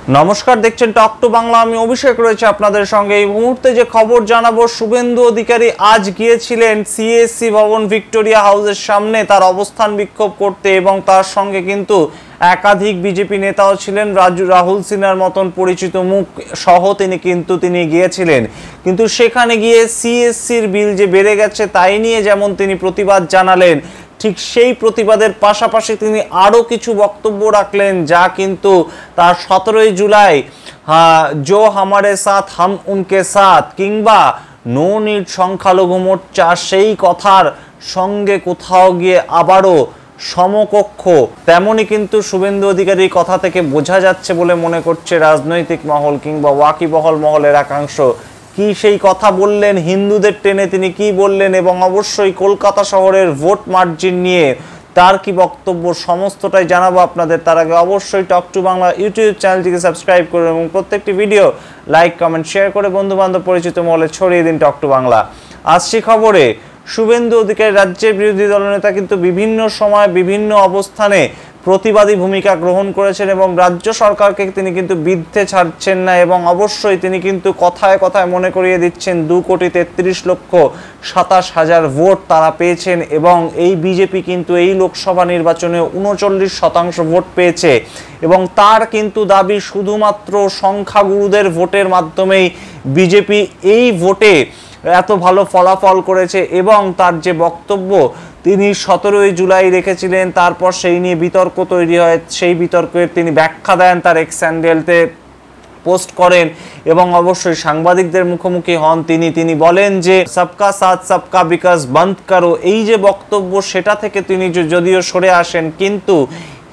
নমস্কার, দেখছেন talk to Bangla. আমি অভিষেক রয়েছে আপনাদের সঙ্গে। এই মুহূর্তে যে খবর জানাবো, শুভেন্দু অধিকারী আজ গিয়েছিলেন সিএসসি ভবন ভিক্টোরিয়া হাউসের সামনে তার অবস্থান বিক্ষোভ করতে, এবং তার সঙ্গে কিন্তু একাধিক বিজেপি নেতাও ছিলেন। রাহুল সিনহার মতন পরিচিত মুখ সহ তিনি গিয়েছিলেন। কিন্তু সেখানে গিয়ে সিএসসির বিল যে বেড়ে গেছে তাই নিয়ে যেমন তিনি প্রতিবাদ জানালেন, ঠিক সেই প্রতিবাদের পাশাপাশি তিনি আরও কিছু বক্তব্য রাখলেন, যা কিন্তু তার 17ই জুলাই জো হামারে সাথ হাম উনকে সাথ কিংবা নো নিড সংখ্যালঘু মোর্চা, সেই কথার সঙ্গে কোথাও গিয়ে আবারও সমকক্ষ। তেমনই কিন্তু শুভেন্দু অধিকারীর কথা থেকে বোঝা যাচ্ছে বলে মনে করছে রাজনৈতিক মহল কিংবা ওয়াকিবহল মহলের একাংশ। কি সেই কথা বললেন, হিন্দুদের টেনে তিনি কি বললেন, এবং অবশ্যই কলকাতা শহরের ভোট মার্জিন নিয়ে তার কি বক্তব্য, সমস্তটাই জানাবো আপনাদের। তার আগে অবশ্যই টক টু বাংলা ইউটিউব চ্যানেলটিকে সাবস্ক্রাইব করুন এবং প্রত্যেকটি ভিডিও লাইক, কমেন্ট, শেয়ার করে বন্ধু বান্ধব পরিচিত মহলে ছড়িয়ে দিন টক টু বাংলা। আসছি খবরে। শুভেন্দু অধিকারী রাজ্যের বিরোধী দলনেতা কিন্তু বিভিন্ন সময় বিভিন্ন অবস্থানে প্রতিবাদী ভূমিকা গ্রহণ করেছেন এবং রাজ্য সরকারকে তিনি কিন্তু বিদ্ধে ছাড়ছেন না, এবং অবশ্যই তিনি কিন্তু কথায় কথায় মনে করিয়ে দিচ্ছেন 2,33,27,000 ভোট তারা পেয়েছেন, এবং এই বিজেপি কিন্তু এই লোকসভা নির্বাচনে 39% ভোট পেয়েছে, এবং তার কিন্তু দাবি শুধুমাত্র সংখ্যাগুরুদের ভোটের মাধ্যমেই বিজেপি এই ভোটে এত ভালো ফলাফল করেছে। এবং তার যে বক্তব্য তিনি 17ই জুলাই রেখেছিলেন, তারপর সেই নিয়ে বিতর্ক তৈরি হয়, সেই বিতর্কের তিনি ব্যাখ্যা দেন, তার এক্স হ্যান্ডেলতে পোস্ট করেন এবং অবশ্যই সাংবাদিকদের মুখোমুখি হন। তিনি বলেন যে সবকা সাথ সবকা বিকাশ বন্ধ করো, এই যে বক্তব্য সেটা থেকে তিনি যদিও সরে আসেন, কিন্তু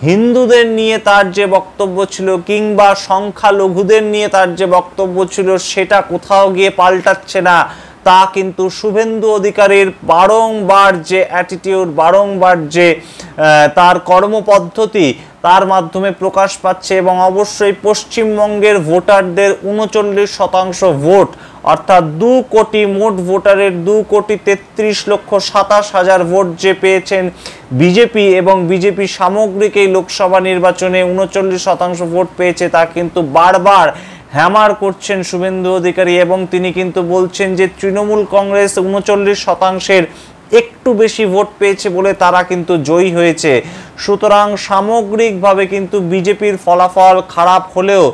হিন্দুদের নিয়ে তার যে বক্তব্য ছিল কিংবা সংখ্যালঘুদের নিয়ে তার যে বক্তব্য ছিল সেটা কোথাও গিয়ে পাল্টাচ্ছে না। তা কিন্তু শুভেন্দু অধিকারীর বারংবার যে অ্যাটিটিউড, বারংবার যে তার কর্মপদ্ধতি, তার মাধ্যমে প্রকাশ পাচ্ছে। এবং অবশ্যই পশ্চিমবঙ্গের ভোটারদের 39% ভোট, অর্থাৎ 2 কোটি মোট ভোটারের 2,33,27,000 ভোট যে পেয়েছেন বিজেপি, এবং বিজেপি সামগ্রিক এই লোকসভা নির্বাচনে 39% ভোট পেয়েছে, তা কিন্তু বারবার হ্যামার করছেন শুভেন্দু অধিকারী। এবং তিনি কিন্তু বলছেন যে তৃণমূল কংগ্রেস 39%-এর একটু বেশি ভোট পেয়েছে বলে তারা কিন্তু জয়ী হয়েছে। সুতরাং সামগ্রিকভাবে কিন্তু বিজেপির ফলাফল খারাপ হলেও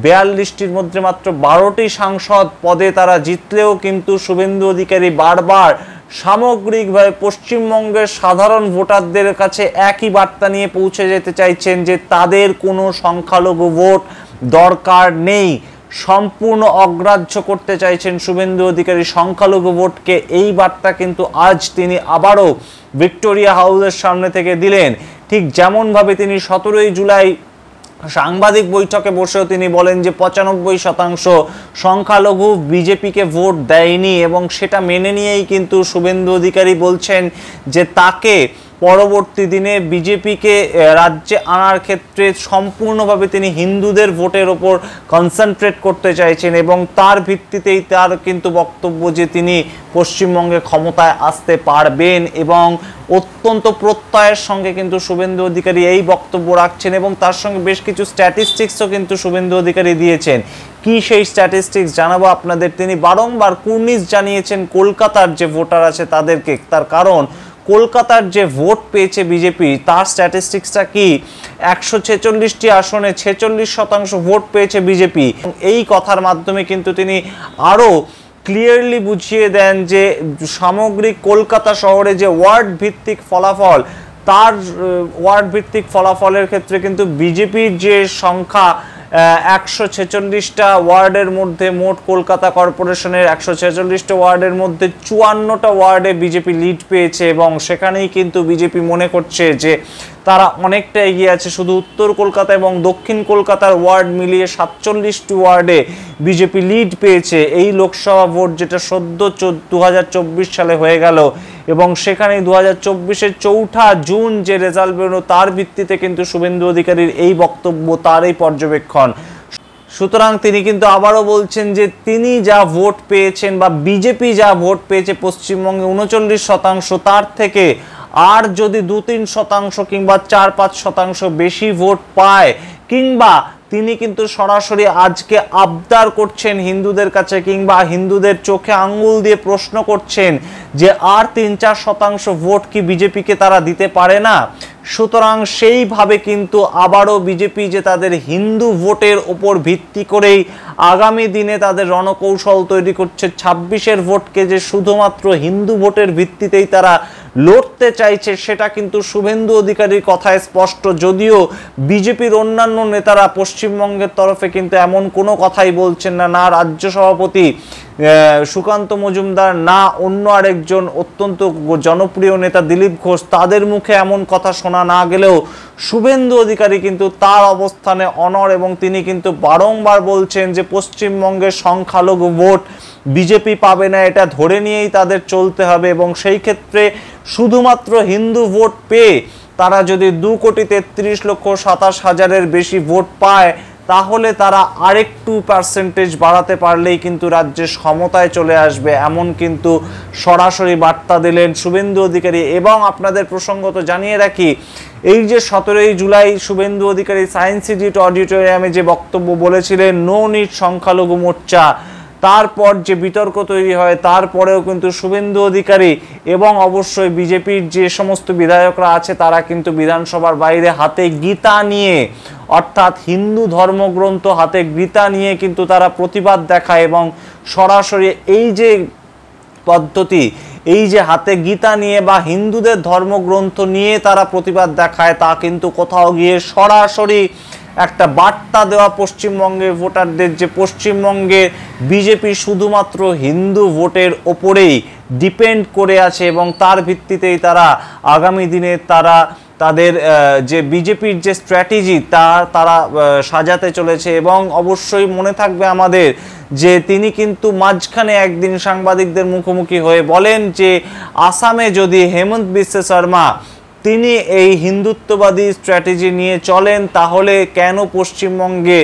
42টির মধ্যে মাত্র 12টি সাংসদ পদে তারা জিতলেও কিন্তু শুভেন্দু অধিকারী বারবার সামগ্রিকভাবে পশ্চিমবঙ্গের সাধারণ ভোটারদের কাছে একই বার্তা নিয়ে পৌঁছে যেতে চাইছেন যে তাদের কোনো সংখ্যালঘু ভোট দরকার নেই, সম্পূর্ণ অগ্রাহ্য করতে চাইছেন শুভেন্দু অধিকারী সংখ্যালঘু ভোটকে। এই বার্তা কিন্তু আজ তিনি আবারও ভিক্টোরিয়া হাউসের সামনে থেকে দিলেন। ঠিক যেমনভাবে তিনি 17ই জুলাই সাংবাদিক বৈঠকে বসেও তিনি বলেন যে 95% সংখ্যালঘু বিজেপিকে ভোট দেয়নি, এবং সেটা মেনে নিয়েই কিন্তু শুভেন্দু অধিকারী বলছেন যে তাকে পরবর্তী দিনে বিজেপিকে রাজ্যে আনার ক্ষেত্রে সম্পূর্ণভাবে তিনি হিন্দুদের ভোটের ওপর কনসেন্ট্রেট করতে চাইছেন, এবং তার ভিত্তিতেই তার কিন্তু বক্তব্য যে তিনি পশ্চিমবঙ্গে ক্ষমতায় আসতে পারবেন। এবং অত্যন্ত প্রত্যয়ের সঙ্গে কিন্তু শুভেন্দু অধিকারী এই বক্তব্য রাখছেন, এবং তার সঙ্গে বেশ কিছু স্ট্যাটিস্টিক্সও কিন্তু শুভেন্দু অধিকারী দিয়েছেন। কি সেই স্ট্যাটিস্টিক্স জানাবো আপনাদের। তিনি বারংবার কুর্নিশ জানিয়েছেন কলকাতার যে ভোটার আছে তাদেরকে, তার কারণ কলকাতার যে ভোট পেয়েছে বিজেপি তার স্ট্যাটিস্টিক্সটা কি, 146টি আসনে 46% ভোট পেয়েছে বিজেপি। এই কথার মাধ্যমে কিন্তু তিনি আরও ক্লিয়ারলি বুঝিয়ে দেন যে সামগ্রিক কলকাতা শহরে যে ওয়ার্ড ভিত্তিক ফলাফল, তার ওয়ার্ড ভিত্তিক ফলাফলের ক্ষেত্রে কিন্তু বিজেপির যে সংখ্যা 146টা ওয়ার্ডের মধ্যে, মোট কলকাতা কর্পোরেশনের 146টা ওয়ার্ডের মধ্যে 54টা ওয়ার্ডে বিজেপি লিড পেয়েছে, এবং সেখানেই কিন্তু বিজেপি মনে করছে যে তারা অনেকটা এগিয়ে আছে। শুধু উত্তর কলকাতা এবং দক্ষিণ কলকাতার ওয়ার্ড মিলিয়ে 47টি ওয়ার্ডে বিজেপি লিড পেয়েছে এই লোকসভা ভোট, যেটা সদ্য 2024 সালে হয়ে গেল। এবং সেখানে 2024-এর 4 জুন যে রেজাল্ট বেরোলো তার ভিত্তিতে কিন্তু শুভেন্দু অধিকারীর এই বক্তব্য, তার এই পর্যবেক্ষণ। সুতরাং তিনি কিন্তু আবারও বলছেন যে তিনি যা ভোট পেয়েছেন বা বিজেপি যা ভোট পেয়েছে পশ্চিমবঙ্গে 39%, তার থেকে আর যদি 2-3% কিংবা 4-5% বেশি ভোট পায়, কিংবা তিনি কিন্তু সরাসরি আজকে আবদার করছেন হিন্দুদের কাছে, কিংবা হিন্দুদের চোখে আঙ্গুল দিয়ে প্রশ্ন করছেন যে আর 3-4% ভোট কি বিজেপিকে তারা দিতে পারে না। সুতরাং সেইভাবে কিন্তু আবারও বিজেপি যে তাদের হিন্দু ভোটের ওপর ভিত্তি করেই আগামী দিনে তাদের রণকৌশল তৈরি করছে, 26-এর ভোটকে যে শুধুমাত্র হিন্দু ভোটের ভিত্তিতেই তারা লড়তে চাইছে, সেটা কিন্তু শুভেন্দু অধিকারীর কথায় স্পষ্ট। যদিও বিজেপির অন্যান্য নেতারা পশ্চিমবঙ্গের তরফে কিন্তু এমন কোনো কথাই বলছেন না, না রাজ্য সভাপতি সুকান্ত মজুমদার, না অন্য আরেকজন অত্যন্ত জনপ্রিয় নেতা দিলীপ ঘোষ, তাদের মুখে এমন কথা শোনা না গেলেও শুভেন্দু অধিকারী কিন্তু তার অবস্থানে অনড়, এবং তিনি কিন্তু বারংবার বলছেন যে পশ্চিমবঙ্গের সংখ্যালঘু ভোট বিজেপি পাবে না, এটা ধরে নিয়েই তাদের চলতে হবে। এবং সেই ক্ষেত্রে শুধুমাত্র হিন্দু ভোট পেয়ে তারা যদি 2,33,27,000-এর বেশি ভোট পায়, তাহলে তারা আরেকটু পার্সেন্টেজ বাড়াতে পারলেই কিন্তু রাজ্যের ক্ষমতায় চলে আসবে, এমন কিন্তু সরাসরি বার্তা দিলেন শুভেন্দু অধিকারী। এবং আপনাদের প্রসঙ্গত জানিয়ে রাখি, এই যে 17ই জুলাই শুভেন্দু অধিকারী সায়েন্স সিটি অডিটোরিয়ামে যে বক্তব্য বলেছিলেন নো নিড সংখ্যালঘু মোর্চা, তারপর যে বিতর্ক তৈরি হয়, তারপরেও কিন্তু শুভেন্দু অধিকারী এবং অবশ্যই বিজেপির যে সমস্ত বিধায়করা আছে তারা কিন্তু বিধানসভার বাইরে হাতে গীতা নিয়ে, অর্থাৎ হিন্দু ধর্মগ্রন্থ হাতে গীতা নিয়ে কিন্তু তারা প্রতিবাদ দেখায়। এবং সরাসরি এই যে পদ্ধতি, এই যে হাতে গীতা নিয়ে বা হিন্দুদের ধর্মগ্রন্থ নিয়ে তারা প্রতিবাদ দেখায়, তা কিন্তু কোথাও গিয়ে সরাসরি একটা বার্তা দেওয়া পশ্চিমবঙ্গের ভোটারদের যে পশ্চিমবঙ্গে বিজেপি শুধুমাত্র হিন্দু ভোটের ওপরেই ডিপেন্ড করে আছে, এবং তার ভিত্তিতেই তারা আগামী দিনে তাদের যে বিজেপির যে স্ট্র্যাটেজি তারা সাজাতে চলেছে। এবং অবশ্যই মনে থাকবে আমাদের যে তিনি কিন্তু মাঝখানে একদিন সাংবাদিকদের মুখোমুখি হয়ে বলেন যে আসামে যদি হেমন্ত বিশ্ব শর্মা তিনি এই হিন্দুত্ববাদী স্ট্র্যাটেজি নিয়ে চলেন, তাহলে কেন পশ্চিমবঙ্গে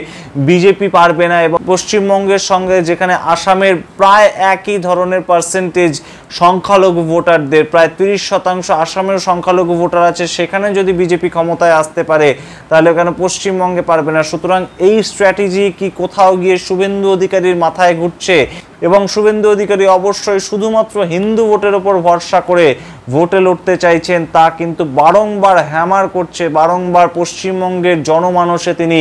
বিজেপি পারবে না। এবং পশ্চিমবঙ্গের সঙ্গে যেখানে আসামের প্রায় একই ধরনের পার্সেন্টেজ সংখ্যালঘু ভোটারদের, প্রায় 30% আসামের সংখ্যালঘু ভোটার আছে, সেখানে যদি বিজেপি ক্ষমতায় আসতে পারে তাহলে কেন পশ্চিমবঙ্গে পারবে না। সুতরাং এই স্ট্র্যাটেজি কি কোথাও গিয়ে শুভেন্দু অধিকারীর মাথায় ঘুরছে, এবং শুভেন্দু অধিকারী অবশ্যই শুধুমাত্র হিন্দু ভোটের ওপর ভরসা করে ভোটে লড়তে চাইছেন, তা কিন্তু বারংবার হ্যামার করছে, বারংবার পশ্চিমবঙ্গের জনমানসে তিনি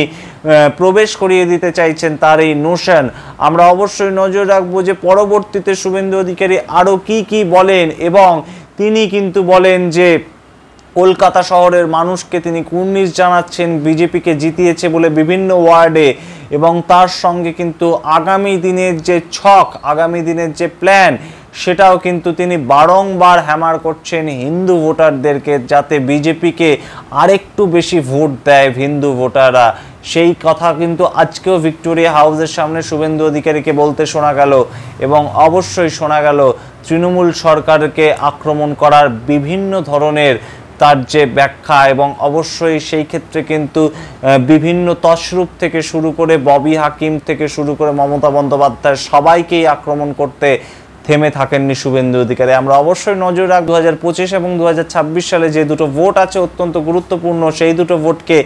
প্রবেশ করিয়ে দিতে চাইছেন তার এই নোশন। আমরা অবশ্যই নজর রাখবো যে পরবর্তীতে শুভেন্দু অধিকারী আরও কি বলেন। এবং তিনি কিন্তু বলেন যে কলকাতা শহরের মানুষকে তিনি কুর্নিশ জানাচ্ছেন বিজেপিকে জিতিয়েছে বলে বিভিন্ন ওয়ার্ডে, এবং তার সঙ্গে কিন্তু আগামী দিনের যে ছক, আগামী দিনের যে প্ল্যান, সেটাও কিন্তু তিনি বারংবার হ্যামার করছেন হিন্দু ভোটারদেরকে, যাতে বিজেপিকে আরেকটু বেশি ভোট দেয় হিন্দু ভোটাররা। সেই কথা কিন্তু আজকেও ভিক্টোরিয়া হাউসের সামনে শুভেন্দু অধিকারীকে বলতে শোনা গেল, এবং অবশ্যই শোনা গেল তৃণমূল সরকারকে আক্রমণ করার বিভিন্ন ধরনের তার যে ব্যাখ্যা। এবং অবশ্যই সেই ক্ষেত্রে কিন্তু বিভিন্ন তশরূপ থেকে শুরু করে ববি হাকিম থেকে শুরু করে মমতা বন্দ্যোপাধ্যায় সবাইকেই আক্রমণ করতে থেমে থাকেননি শুভেন্দু অধিকারী। আমরা অবশ্যই নজর রাখব 2025 এবং 2026 সালে যে দুটো ভোট আছে অত্যন্ত গুরুত্বপূর্ণ, সেই দুটো ভোটকে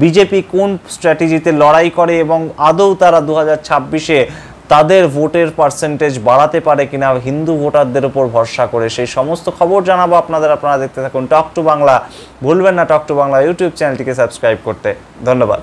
বিজেপি কোন স্ট্র্যাটেজিতে লড়াই করে, এবং আদৌ তারা 2026-এ তাদের ভোটের পার্সেন্টেজ বাড়াতে পারে কিনা হিন্দু ভোটারদের উপর ভরসা করে। সেই সমস্ত খবর জানাবো আপনারা দেখতে থাকুন টক টু বাংলা। ভুলবেন না টক টু বাংলা ইউটিউব চ্যানেলটিকে সাবস্ক্রাইব করতে। ধন্যবাদ।